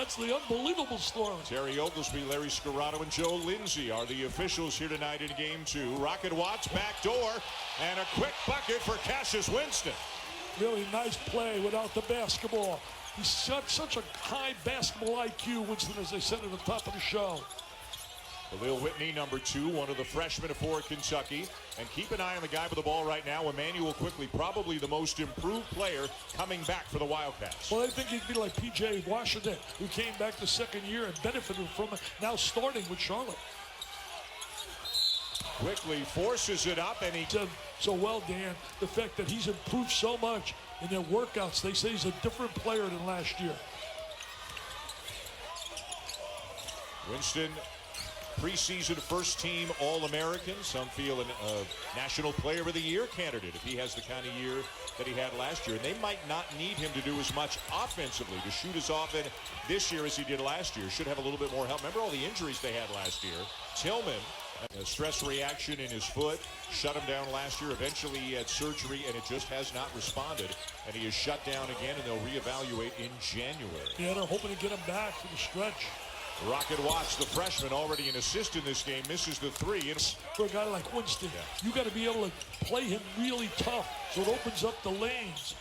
That's the unbelievable story. Terry Oglesby, Larry Scarrato, and Joe Lindsay are the officials here tonight in Game 2. Rocket Watts back door, and a quick bucket for Cassius Winston. Really nice play without the basketball. He's got such a high basketball IQ, Winston, as they said at the top of the show. Khalil Whitney, number 2, one of the freshmen for Kentucky. And keep an eye on the guy with the ball right now, Emmanuel Quickly, probably the most improved player coming back for the Wildcats. Well, I think he'd be like P.J. Washington, who came back the second year and benefited from it, now starting with Charlotte. Quickly forces it up, and he said so well, Dan, the fact that he's improved so much in their workouts. They say he's a different player than last year. Winston, preseason first-team All-American. Some feel a National Player of the Year candidate if he has the kind of year that he had last year. And they might not need him to do as much offensively, to shoot as often this year as he did last year. Should have a little bit more help. Remember all the injuries they had last year. Tillman, a stress reaction in his foot, shut him down last year. Eventually he had surgery, and it just has not responded. And he is shut down again, and they'll reevaluate in January. Yeah, they're hoping to get him back for the stretch. Rocket Watts, the freshman, already an assist in this game, misses the 3. For a guy like Winston, you got to be able to play him really tough, so it opens up the lanes.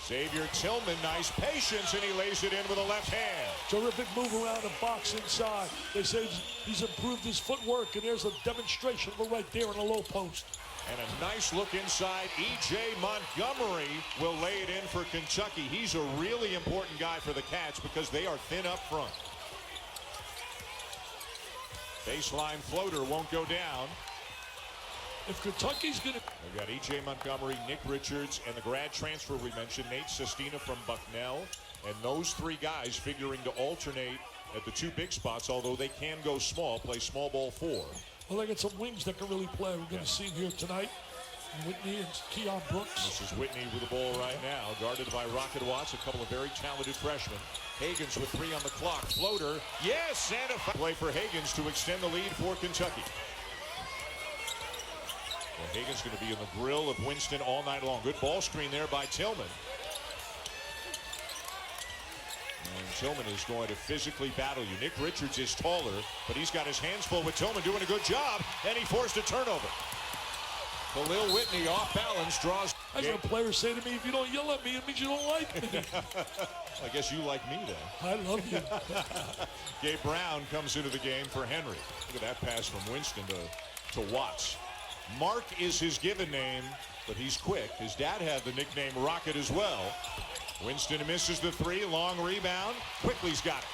Xavier Tillman, nice patience, and he lays it in with a left hand. Terrific move around the box inside. They say he's improved his footwork, and there's a demonstration of it right there in the low post. And a nice look inside. E.J. Montgomery will lay it in for Kentucky. He's a really important guy for the Cats because they are thin up front. Baseline floater won't go down. If Kentucky's going to... We've got E.J. Montgomery, Nick Richards, and the grad transfer we mentioned, Nate Sestina from Bucknell. And those 3 guys figuring to alternate at the 2 big spots, although they can go small, play small ball 4. Well, they got some wings that can really play. We're going to see him here tonight. Whitney and Keon Brooks. This is Whitney with the ball right now, guarded by Rocket Watts, a couple of very talented freshmen. Higgins with 3 on the clock. Floater, yes, and a play for Higgins to extend the lead for Kentucky. Well, Higgins going to be in the grill of Winston all night long. Good ball screen there by Tillman. And Tillman is going to physically battle you. Nick Richards is taller, but he's got his hands full with Tillman doing a good job, and he forced a turnover. Khalil Whitney off balance, draws. That's what players say to me, if you don't yell at me, it means you don't like me. I guess you like me then. I love you. Gabe Brown comes into the game for Henry. Look at that pass from Winston to Watts. Mark is his given name, but he's quick. His dad had the nickname Rocket as well. Winston misses the 3, long rebound. Quickly's got it.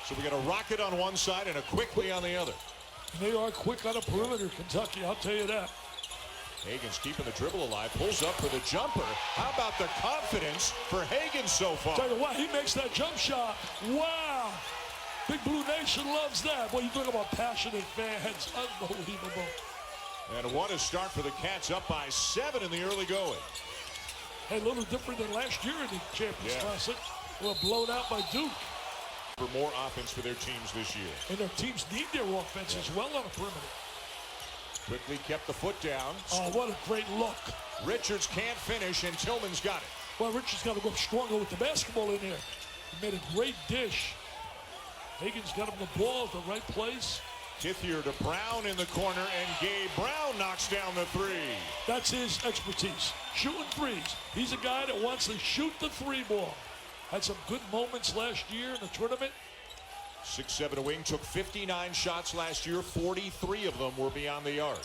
So we got a Rocket on one side and a Quickly on the other. And they are quick on the perimeter, Kentucky, I'll tell you that. Higgins keeping the dribble alive, pulls up for the jumper. How about the confidence for Higgins so far? Tell you what, he makes that jump shot. Wow. Big Blue Nation loves that. Boy, you talk about passionate fans. Unbelievable. And what a start for the Cats, up by 7 in the early going. Hey, a little different than last year in the Champions Classic. They were blown out by Duke. For more offense for their teams this year. And their teams need their offense as well on the perimeter. Quickly kept the foot down. Oh, what a great look. Richards can't finish, and Tillman's got it. Well, Richards got to go stronger with the basketball in there. He made a great dish. Higgins got him the ball at the right place. Kithier to Brown in the corner, and Gabe Brown knocks down the 3. That's his expertise, shooting threes. He's a guy that wants to shoot the 3 ball. Had some good moments last year in the tournament. 6'7" wing, took 59 shots last year. 43 of them were beyond the arc.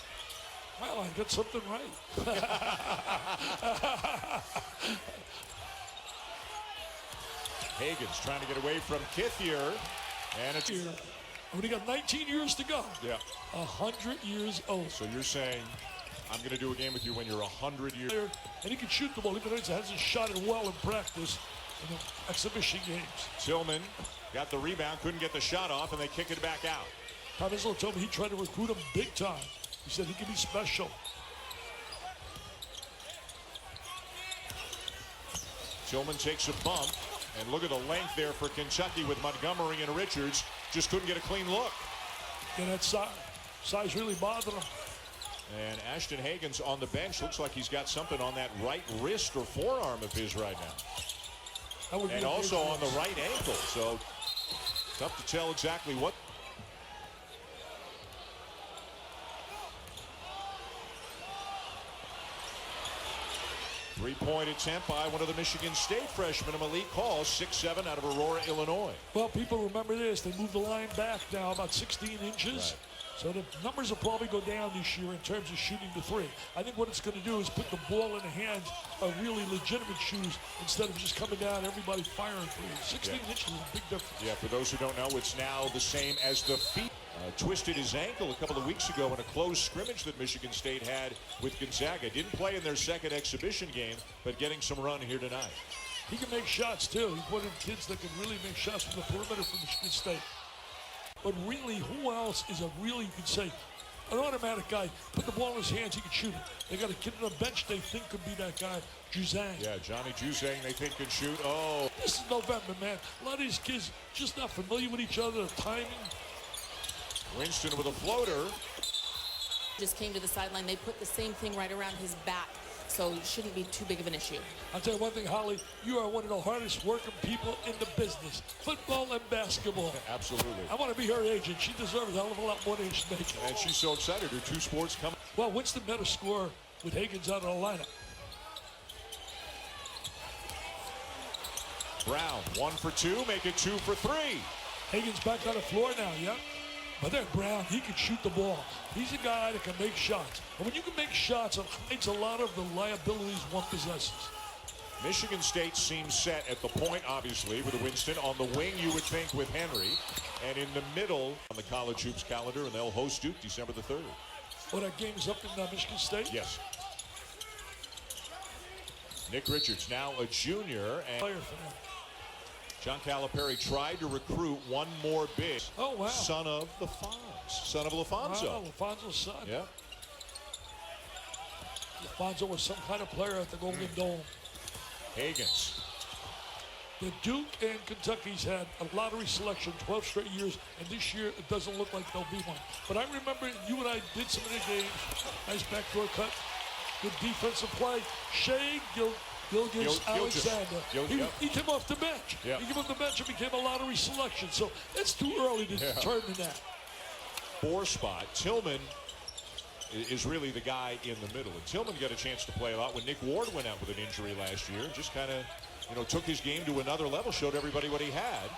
Well, I got something right. Higgins trying to get away from Kithier. And it's here. Only got 19 years to go. Yeah. 100 years old. So you're saying, I'm going to do a game with you when you're 100 years old. And he can shoot the ball, even though he hasn't shot it well in practice in the exhibition games. Tillman got the rebound, couldn't get the shot off, and they kick it back out. Tom Izzo told me he tried to recruit him big time. He said he can be special. Tillman takes a bump, and look at the length there for Kentucky with Montgomery and Richards. Just couldn't get a clean look. And that size really bothered him. And Ashton Higgins on the bench. Looks like he's got something on that right wrist or forearm of his right now. and also on the right ankle. So tough to tell exactly what. Three-point attempt by one of the Michigan State freshmen, Malik Hall, 6'7", out of Aurora, Illinois. Well, people remember this. They moved the line back now about 16 inches. Right. So the numbers will probably go down this year in terms of shooting the three. I think what it's going to do is put the ball in the hands of really legitimate shooters instead of just coming down, everybody firing threes. 16 inches is a big difference. Yeah, for those who don't know, it's now the same as the feet. Twisted his ankle a couple of weeks ago in a close scrimmage that Michigan State had with Gonzaga. Didn't play in their second exhibition game, but getting some run here tonight. He can make shots, too. He's one of the kids that can really make shots from the perimeter for Michigan State. But really, who else is a really, you could say, an automatic guy? Put the ball in his hands, he can shoot it. They got a kid on the bench they think could be that guy, Juzang. Yeah, Johnny Juzang they think can shoot. Oh. This is November, man. A lot of these kids just not familiar with each other, the timing. Winston with a floater. Just came to the sideline. They put the same thing right around his back, so it shouldn't be too big of an issue. I'll tell you one thing, Holly, you are one of the hardest working people in the business, football and basketball. Absolutely. I want to be her agent. She deserves a hell of a lot more than she's making. And she's so excited. Her two sports come. Well, Winston met a score with Higgins out of the lineup. Brown, 1 for 2, make it 2 for 3. Higgins back on the floor now, yeah. But then Brown, he can shoot the ball. He's a guy that can make shots. And when you can make shots, it hides a lot of the liabilities one possesses. Michigan State seems set at the point, obviously, with Winston. On the wing, you would think, with Henry. And in the middle, on the college hoops calendar, and they'll host Duke December the 3rd. Oh, that game's up in Michigan State? Yes. Nick Richards, now a junior. And Player for them. John Calipari tried to recruit one more big. Oh, wow. Son of the Fonz. Son of LaFonso. Wow, LaFonso's son. Yeah. LaFonso was some kind of player at the Golden Dome. Higgins. The Duke and Kentucky's had a lottery selection 12 straight years, and this year it doesn't look like there'll be one. But I remember you and I did some of the games. Nice backdoor cut. Good defensive play. Shea Gilgeous Alexander. He came off the bench. Yep. He came off the bench and became a lottery selection. So it's too early to determine that. 4 spot. Tillman is really the guy in the middle. And Tillman got a chance to play a lot when Nick Ward went out with an injury last year. Just kind of, took his game to another level, showed everybody what he had.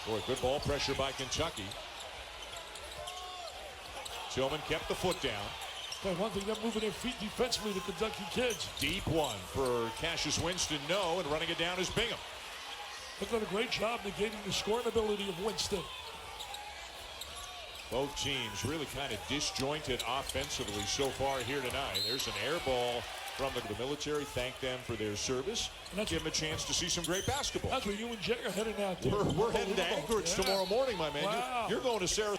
Boy, good ball pressure by Kentucky. Tillman kept the foot down. But one thing, they're moving their feet defensively, the Kentucky kids. Deep one for Cassius Winston, no, and running it down is Bingham. They've done a great job negating the scoring ability of Winston. Both teams really kind of disjointed offensively so far here tonight. There's an air ball from the military. Thank them for their service. Give them a chance to see some great basketball. That's where you and Jay are heading out there. We're heading to Anchorage tomorrow morning, my man. Wow. You're going to Sarasota.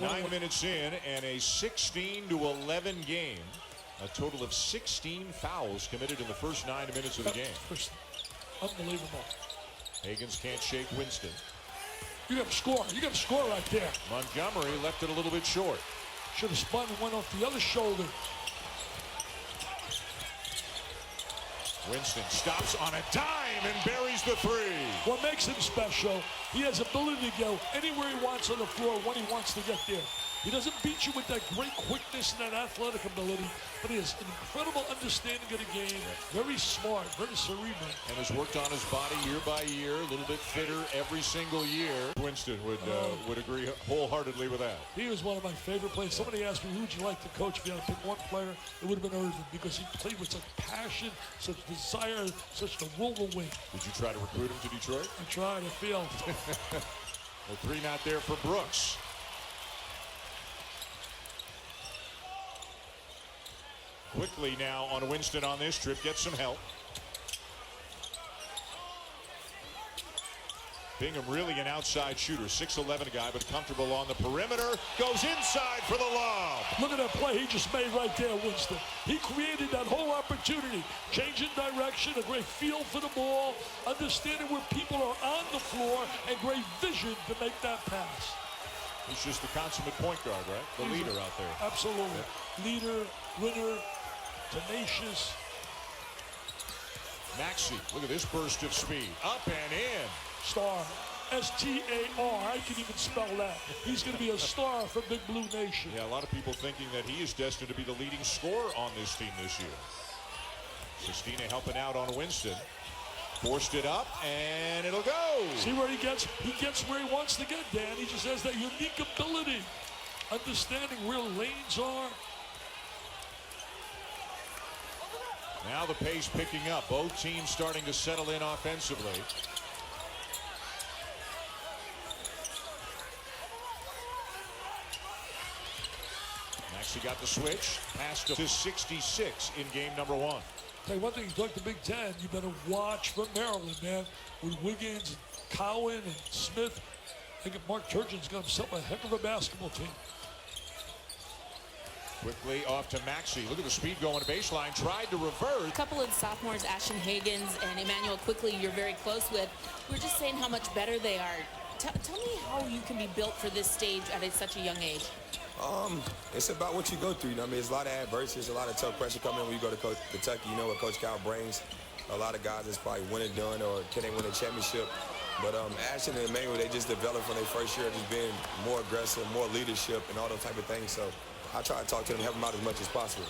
9 minutes in, and a 16-11 game. A total of 16 fouls committed in the first 9 minutes of the game. Unbelievable. Higgins can't shake Winston. You got to score. You got to score right there. Montgomery left it a little bit short. Should have spun and went off the other shoulder. Winston stops on a dime and buries the 3. What makes him special, he has ability to go anywhere he wants on the floor when he wants to get there. He doesn't beat you with that great quickness and that athletic ability, but he has an incredible understanding of the game. Very smart, very cerebral. And has worked on his body year by year, a little bit fitter every single year. Winston would agree wholeheartedly with that. He was one of my favorite players. Somebody asked me, who would you like to coach? If you had to pick one player, it would have been Irvin, because he played with such passion, such desire, such the will to win. Did you try to recruit him to Detroit? I tried, I failed. Well, 3 not there for Brooks. Quickly now on Winston on this trip, get some help. Bingham really an outside shooter, 6'11" guy, but comfortable on the perimeter. Goes inside for the lob. Look at that play he just made right there, Winston. He created that whole opportunity. Changing direction, a great feel for the ball, understanding where people are on the floor, and great vision to make that pass. He's just the consummate point guard, right? The leader out there. Absolutely. Yeah. Leader, winner, tenacious. Maxey, look at this burst of speed. Up and in. Star. S-T-A-R. I can even spell that. He's going to be a star for Big Blue Nation. Yeah, a lot of people thinking that he is destined to be the leading scorer on this team this year. Sestina helping out on Winston. Forced it up, and it'll go. See where he gets? He gets where he wants to get, Dan. He just has that unique ability. Understanding where lanes are. Now the pace picking up. Both teams starting to settle in offensively. Maxey got the switch. Passed to 66 in game number 1. Tell you one thing, you talk to Big Ten, you better watch for Maryland, man. With Wiggins, and Cowan, and Smith. I think Mark Turgeon's got himself a heck of a basketball team. Quickly off to Maxey. Look at the speed going to baseline. Tried to reverse. A couple of sophomores, Ashton Higgins and Emmanuel Quickly, you're very close with. We're just saying how much better they are. Tell me how you can be built for this stage at such a young age. It's about what you go through. You know what I mean? There's a lot of adversity, a lot of tough pressure coming when you go to Kentucky. You know what Coach Cal brings. A lot of guys that's probably win and done, or can they win a championship? But Ashton and Emmanuel, they just developed from their first year, just being more aggressive, more leadership, and all those type of things. So I try to talk to them, help them out as much as possible.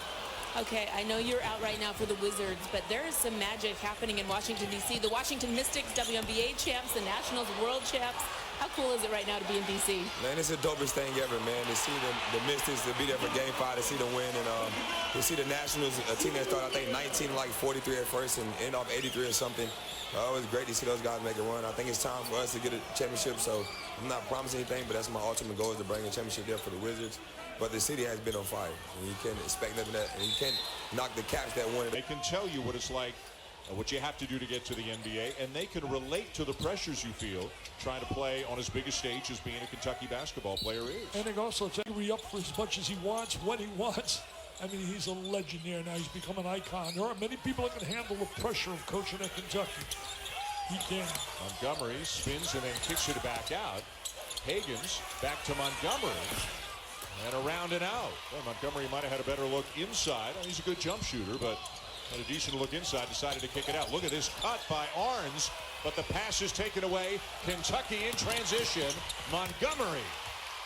Okay, I know you're out right now for the Wizards, but there is some magic happening in Washington, D.C. The Washington Mystics, WNBA champs, the Nationals world champs. How cool is it right now to be in D.C.? Man, it's the dopest thing ever, man. To see the Mystics, to be there for Game 5, to see them win, and to see the Nationals, a team that started, I think, 19, like 43 at first, and end off 83 or something. It was great to see those guys make a run. I think it's time for us to get a championship, so I'm not promising anything, but that's my ultimate goal, is to bring a championship there for the Wizards. But the city has been on fire, and you can't expect nothing that, and you can't knock the Caps that won. They can tell you what it's like, what you have to do to get to the NBA, and they can relate to the pressures you feel trying to play on as big a stage as being a Kentucky basketball player is. And they also take re-up for as much as he wants, when he wants. I mean, he's a legend there now. He's become an icon. There are many people that can handle the pressure of coaching at Kentucky. He can. Montgomery spins and then kicks it back out. Higgins back to Montgomery. And around and out. Well, Montgomery might have had a better look inside. He's a good jump shooter, but had a decent look inside. Decided to kick it out. Look at this cut by Arns, but the pass is taken away. Kentucky in transition. Montgomery.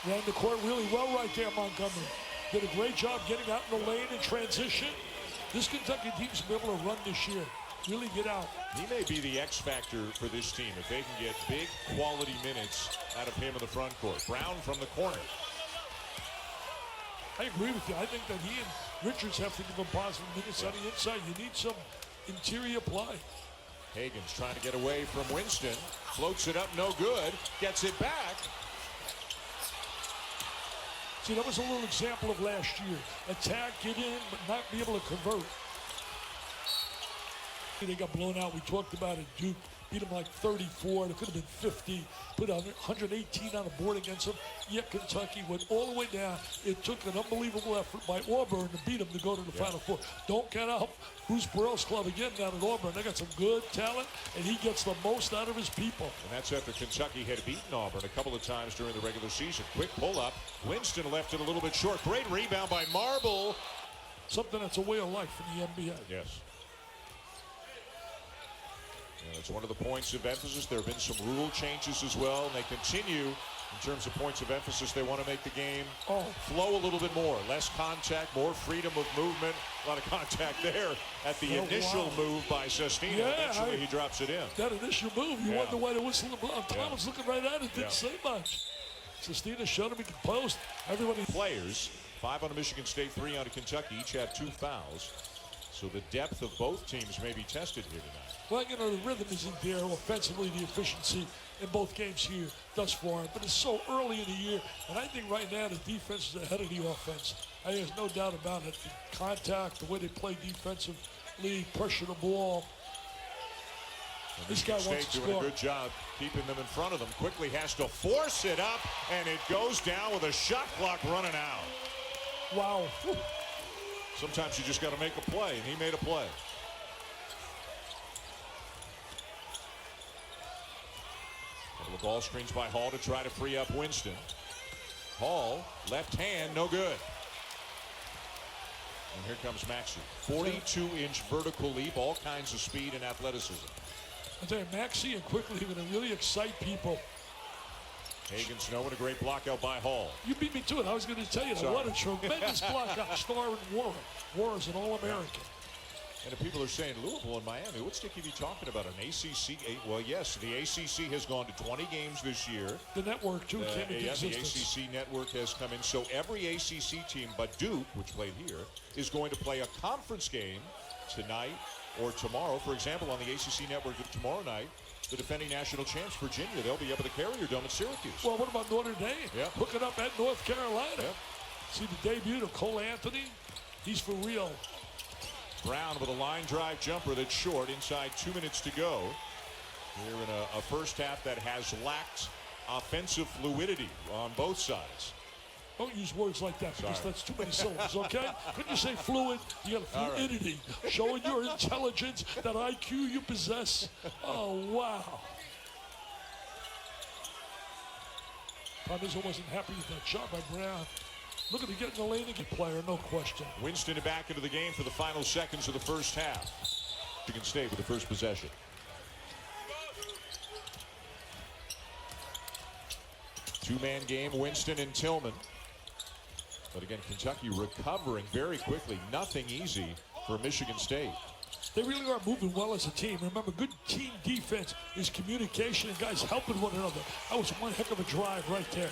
Ran the court really well right there, Montgomery. Did a great job getting out in the lane in transition. This Kentucky team's been able to run this year. Really get out. He may be the X factor for this team if they can get big quality minutes out of him in the front court. Brown from the corner. I agree with you. I think that he and Richards have to give him positive minutes on the inside. You need some interior play. Higgins trying to get away from Winston. Floats it up, no good. Gets it back. See, that was a little example of last year. Attack, get in, but not be able to convert. They got blown out. We talked about it. Duke beat them like 34. It could have been 50. Put 118 on the board against them. Yet Kentucky went all the way down. It took an unbelievable effort by Auburn to beat them to go to the Final Four. Don't count out Bruce Burrell's club again down at Auburn. They got some good talent, and he gets the most out of his people. And that's after Kentucky had beaten Auburn a couple of times during the regular season. Quick pull-up. Winston left it a little bit short. Great rebound by Marble. Something that's a way of life in the NBA. Yes. It's one of the points of emphasis. There have been some rule changes as well, and they continue in terms of points of emphasis. They want to make the game flow a little bit more. Less contact, more freedom of movement. A lot of contact there at the initial move by Sestina. Yeah, eventually he drops it in. That initial move, you wonder why the whistle blow. Thomas looking right at it, didn't say much. Sestina showed him he could post. Everybody. Players, 5 on a Michigan State, 3 on a Kentucky, each have 2 fouls. So the depth of both teams may be tested here tonight. Well, you know, the rhythm isn't there offensively, the efficiency in both games here thus far. But it's so early in the year, and I think right now the defense is ahead of the offense. There's no doubt about it. The contact, the way they play defensively, pressure the ball. And this guy wants to doing score. a good job keeping them in front of them. Quickly has to force it up, and it goes down with a shot clock running out. Wow. Sometimes you just got to make a play, and he made a play. Couple of ball screens by Hall to try to free up Winston. Hall, left hand, no good. And here comes Maxey. 42-inch vertical leap, all kinds of speed and athleticism. I tell you, Maxey and quickly are going to really excite people. Hagen Snow and a great block out by Hall. You beat me to it. I was going to tell you that. What a tremendous block out. Star and Warren. Warren's an All-American. And if people are saying Louisville and Miami, what's Dickie be talking about? An ACC? Well, yes, the ACC has gone to 20 games this year. The network, too, came into the existence. ACC network has come in. So every ACC team but Duke, which played here, is going to play a conference game tonight or tomorrow. For example, on the ACC network tomorrow night, the defending national champs, Virginia, they'll be up at the Carrier Dome in Syracuse. Well, what about Notre Dame? Yep. Hooking up at North Carolina. Yep. See the debut of Cole Anthony? He's for real. Brown with a line drive jumper that's short, inside 2 minutes to go. Here in a first half that has lacked offensive fluidity on both sides. Don't use words like that because that's too many syllables, okay? Couldn't you say fluid? You got fluidity. Right. Showing your intelligence, that IQ you possess. Oh, wow. Panizo wasn't happy with that shot by Brown. Look at him getting the lane again, player, no question. Winston back into the game for the final seconds of the first half. Michigan State with the first possession. Two-man game, Winston and Tillman. But again, Kentucky recovering very quickly. Nothing easy for Michigan State. They really are moving well as a team. Remember, good team defense is communication and guys helping one another. That was one heck of a drive right there.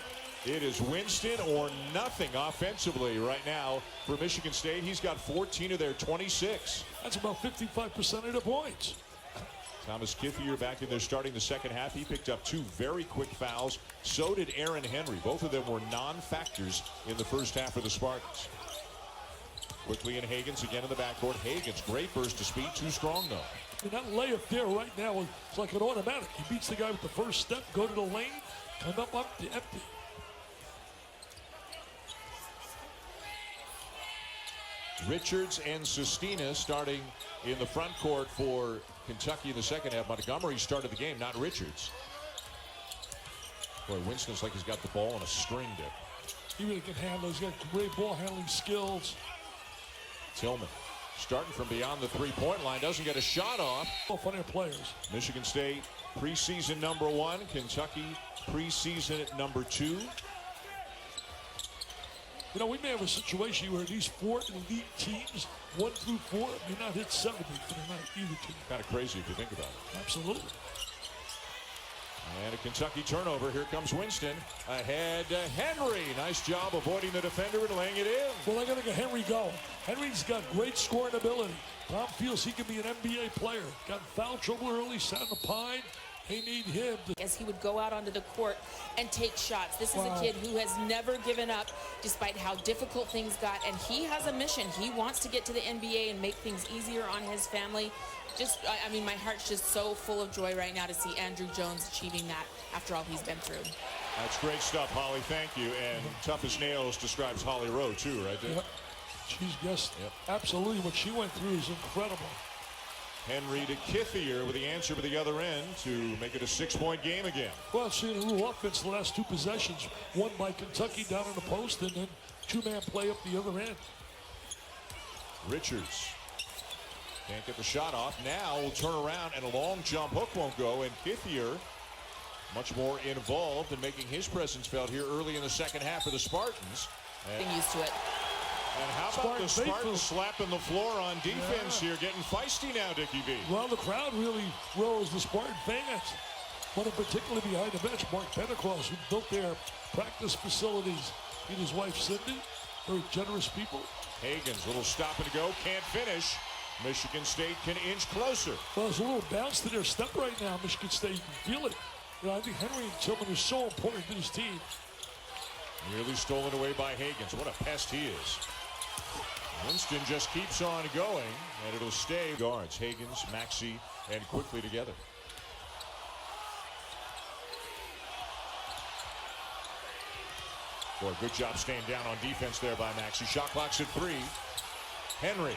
It is Winston or nothing offensively right now for Michigan State. He's got 14 of their 26. That's about 55% of the points. Thomas Kithier back in there starting the second half. He picked up 2 very quick fouls. So did Aaron Henry. Both of them were non-factors in the first half for the Spartans. Quickly in Hagens again in the backcourt. Hagens, great burst of speed, too strong though. And that layup there right now is like an automatic. He beats the guy with the first step, go to the lane, come up to empty. Richards and Sestina starting in the front court for Kentucky in the second half. Montgomery started the game, not Richards. Boy, Winston's like he's got the ball on a string dip. He really can handle. He's got great ball handling skills. Tillman starting from beyond the three-point line, doesn't get a shot off. Oh, funny players. Michigan State preseason #1, Kentucky preseason at #2. You know, we may have a situation where these 4 elite teams, 1 through 4, may not hit 70 for the night, either team. Kind of crazy if you think about it. Absolutely. And a Kentucky turnover. Here comes Winston. Ahead to Henry. Nice job avoiding the defender and laying it in. Well, I got to get Henry going. Henry's got great scoring ability. Tom feels he can be an NBA player. Got in foul trouble early, sat in the pine. They need him as he would go out onto the court and take shots. This is a kid who has never given up despite how difficult things got, and he has a mission. He wants to get to the NBA and make things easier on his family. I mean, my heart's just so full of joy right now to see Andrew Jones achieving that after all he's been through. That's great stuff, Holly. Thank you. And tough as nails describes Holly Rowe, too, right there. Yep. She's just absolutely what she went through is incredible. Henry to Kithier with the answer for the other end to make it a 6-point game again. Well, I've seen a little offense the last 2 possessions. One by Kentucky down in the post, and then 2-man play up the other end. Richards can't get the shot off. Now will turn around, and a long jump hook won't go. And Kithier much more involved in making his presence felt here early in the second half for the Spartans. Getting used to it. And how about the Spartans slapping the floor on defense here, getting feisty now, Dickie V. Well, the crowd really rose, the Spartan fans. One in particular behind the bench, Mark Pentecost, who built their practice facilities. He and his wife, Cindy, very generous people. Hagens, little stop and go, can't finish. Michigan State can inch closer. Well, there's a little bounce to their step right now, Michigan State. You can feel it. You know, I think Henry and Tillman are so important to this team. Nearly stolen away by Hagens. What a pest he is. Winston just keeps on going, and it'll stay. Guards, Hagens, Maxey, and quickly together. Boy, good job staying down on defense there by Maxey. Shot clock's at 3. Henry.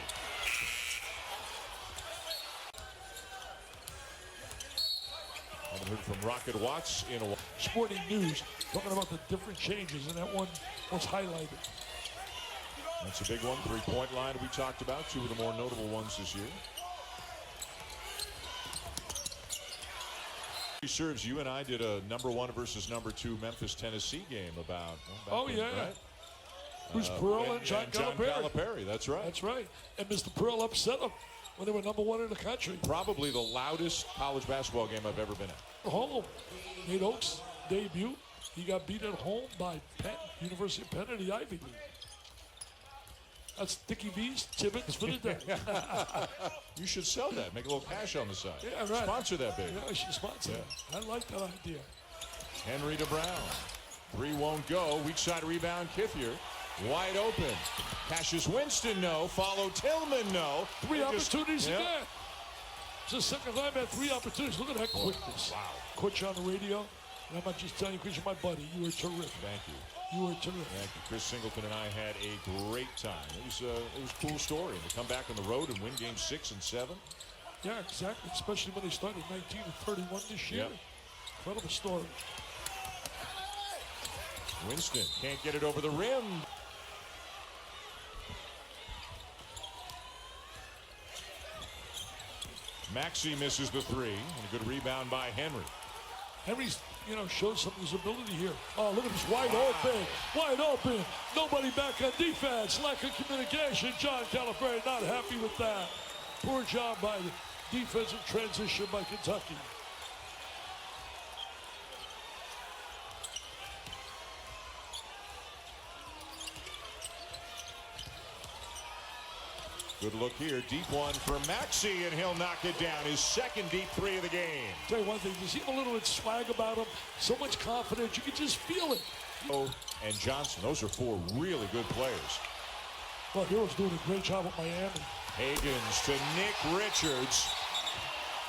Haven't heard from Rocket Watts in a while. Sporting News talking about the different changes, and that one was highlighted. That's a big one. 3-point line we talked about. Two of the more notable ones this year. He serves. You and I did a #1 versus #2 Memphis, Tennessee game about. Oh, yeah. Right? Bruce Pearl and John Calipari. That's right. That's right. And Mr. Pearl upset them when they were #1 in the country. Probably the loudest college basketball game I've ever been at. Home. Nate Oates' debut. He got beat at home by Penn, University of Penn in the Ivy League. That's Dickie V's Tibbets for the day. You should sell that. Make a little cash on the side. Yeah, right. Sponsor that, baby. Yeah, I should sponsor that. I like that idea. Henry to Brown. 3 won't go. Weak side rebound, Kithier. Wide open. Cassius Winston, no. Follow Tillman, no. 3 opportunities again. It's the second time I had 3 opportunities. Look at that quickness. Wow. Coach on the radio. And I'm not just telling you because you're my buddy. You were terrific. Thank you. You were terrific. Thank you. Chris Singleton and I had a great time. It was a cool story. To come back on the road and win games 6 and 7. Yeah, exactly. Especially when they started 19-31 this year. Yep. Incredible story. Winston can't get it over the rim. Maxey misses the 3. And a good rebound by Henry. Henry's, shows some of his ability here. Oh, look at this wide open. Wide open. Nobody back on defense. Lack of communication. John Calipari not happy with that. Poor job by the defensive transition by Kentucky. Good look here. Deep one for Maxey, and he'll knock it down. His second deep 3 of the game. Tell you one thing, you see a little bit swag about him. So much confidence. You can just feel it. Oh, and Johnson. Those are 4 really good players. Well, Hero's doing a great job with Miami. Higgins to Nick Richards.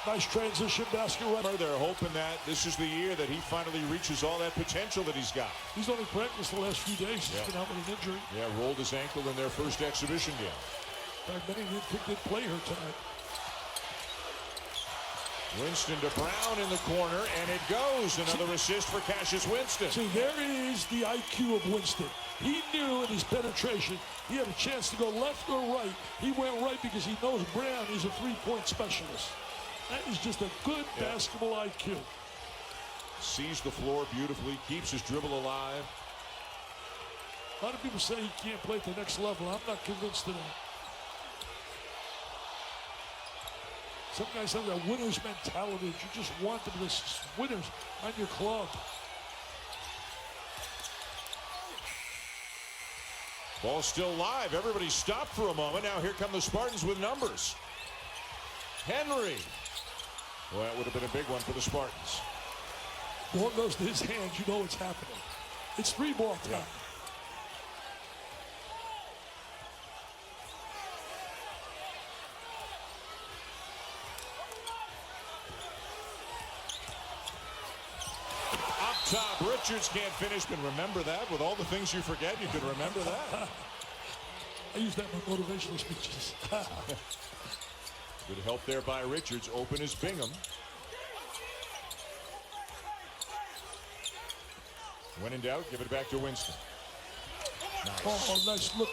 Nice transition basket right. They're hoping that this is the year that he finally reaches all that potential that he's got. He's only practiced the last few days. He's been out with an injury. Yeah, rolled his ankle in their first exhibition game. In fact, many didn't think they'd play her tonight. Winston to Brown in the corner, and it goes. Another assist for Cassius Winston. See, there is the IQ of Winston. He knew in his penetration he had a chance to go left or right. He went right because he knows Brown is a 3-point specialist. That is just a good basketball IQ. Sees the floor beautifully, keeps his dribble alive. A lot of people say he can't play at the next level. I'm not convinced of that. Some guys have that winner's mentality. You just want them to winners on your club. Ball still live. Everybody stopped for a moment. Now here come the Spartans with numbers. Henry. Well, that would have been a big one for the Spartans. Ball goes to his hands. You know what's happening. It's 3-ball time. Top, Richards can't finish, but remember that. With all the things you forget, you can remember that. I use that in my motivational speeches. Good help there by Richards. Open is Bingham. When in doubt, give it back to Winston. Nice. Oh, nice look.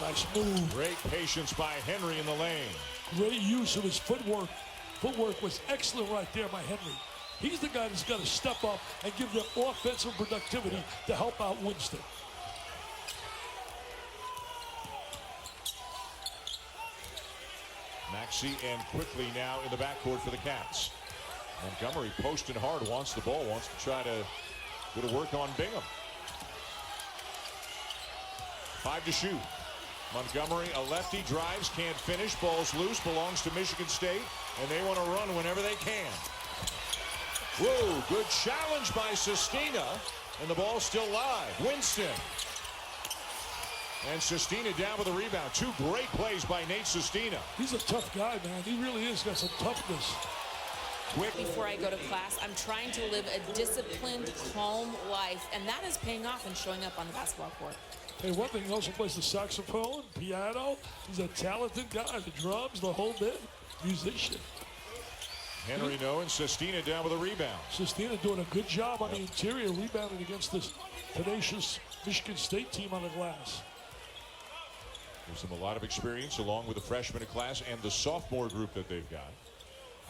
Nice move. Great patience by Henry in the lane. Great use of his footwork. Footwork was excellent right there by Henry. He's the guy that's got to step up and give them offensive productivity to help out Winston. Maxey and quickly now in the backcourt for the Cats. Montgomery posting hard, wants the ball, wants to try to go to work on Bingham. 5 to shoot. Montgomery, a lefty, drives, can't finish, ball's loose, belongs to Michigan State, and they want to run whenever they can. Whoa, good challenge by Sestina, and the ball's still live. Winston. And Sestina down with a rebound. 2 great plays by Nate Sestina. He's a tough guy, man. He really is. Got some toughness. Quick. Before I go to class, I'm trying to live a disciplined, calm life, and that is paying off and showing up on the basketball court. Hey, one thing, he also plays the saxophone, piano. He's a talented guy. The drums, the whole bit. Musician. Henry no, and Sestina down with a rebound. Sestina doing a good job on the interior, rebounding against this tenacious Michigan State team on the glass. Gives them a lot of experience along with the freshman class and the sophomore group that they've got.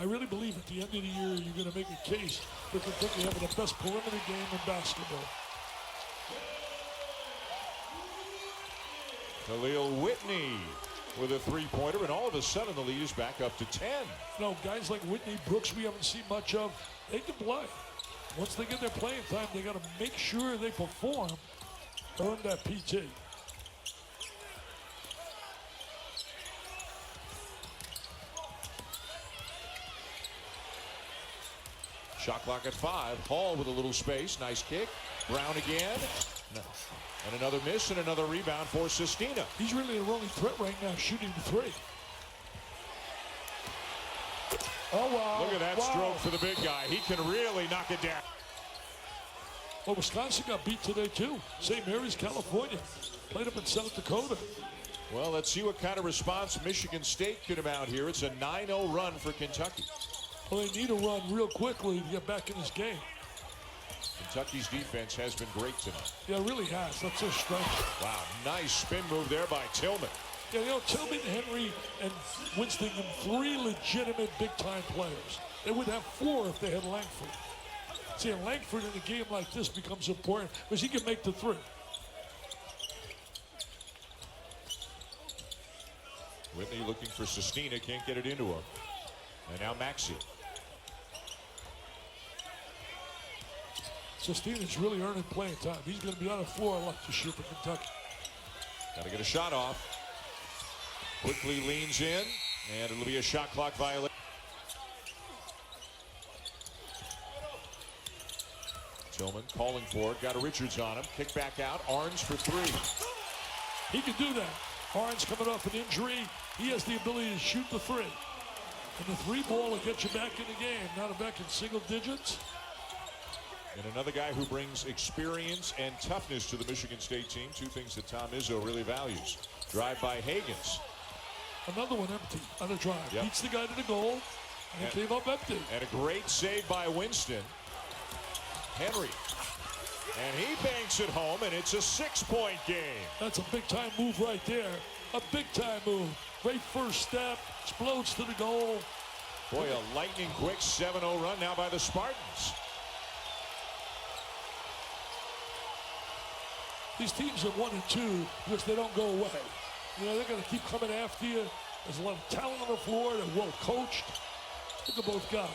I really believe at the end of the year you're going to make a case for Kentucky having the best perimeter game in basketball. Khalil Whitney with a three-pointer, and all of a sudden the lead is back up to 10. You know, guys like Whitney Brooks we haven't seen much of, they can play. Once they get their playing time, they got to make sure they perform, earn that PT. Shot clock at 5. Hall with a little space. Nice kick. Brown again. And another miss and another rebound for Sestina. He's really the only threat right now, shooting the three. Oh, wow. Look at that stroke for the big guy. He can really knock it down. Well, Wisconsin got beat today, too. St. Mary's, California. Played up in South Dakota. Well, let's see what kind of response Michigan State could amount here. It's a 9-0 run for Kentucky. Well, they need to run real quickly to get back in this game. Kentucky's defense has been great tonight. Yeah, it really has. That's their strength. Wow, nice spin move there by Tillman. Yeah, you know, Tillman, Henry, and Winston, three legitimate big-time players. They would have 4 if they had Langford. See, Langford in a game like this becomes important because he can make the three. Whitney looking for Sestina, can't get it into him. And now Maxey. Sestina's really earning playing time. He's going to be on the floor a lot this year for Kentucky. Got to get a shot off. Quickly leans in, and it'll be a shot clock violation. Tillman calling for it. Got a Richards on him. Kick back out. Arns for 3. He can do that. Arns coming off an injury. He has the ability to shoot the three. And the 3 ball will get you back in the game. Now they're back in single digits. And another guy who brings experience and toughness to the Michigan State team. 2 things that Tom Izzo really values. Drive by Hagans. Another one empty on a drive. Yep. Beats the guy to the goal and came up empty. And a great save by Winston. Henry. And he banks it home, and it's a 6-point game. That's a big-time move right there. A big-time move. Great first step. Explodes to the goal. Boy, a lightning-quick 7-0 run now by the Spartans. These teams are 1 and 2 because they don't go away. You know, they're going to keep coming after you. There's a lot of talent on the floor. They're well coached. Look at both guys.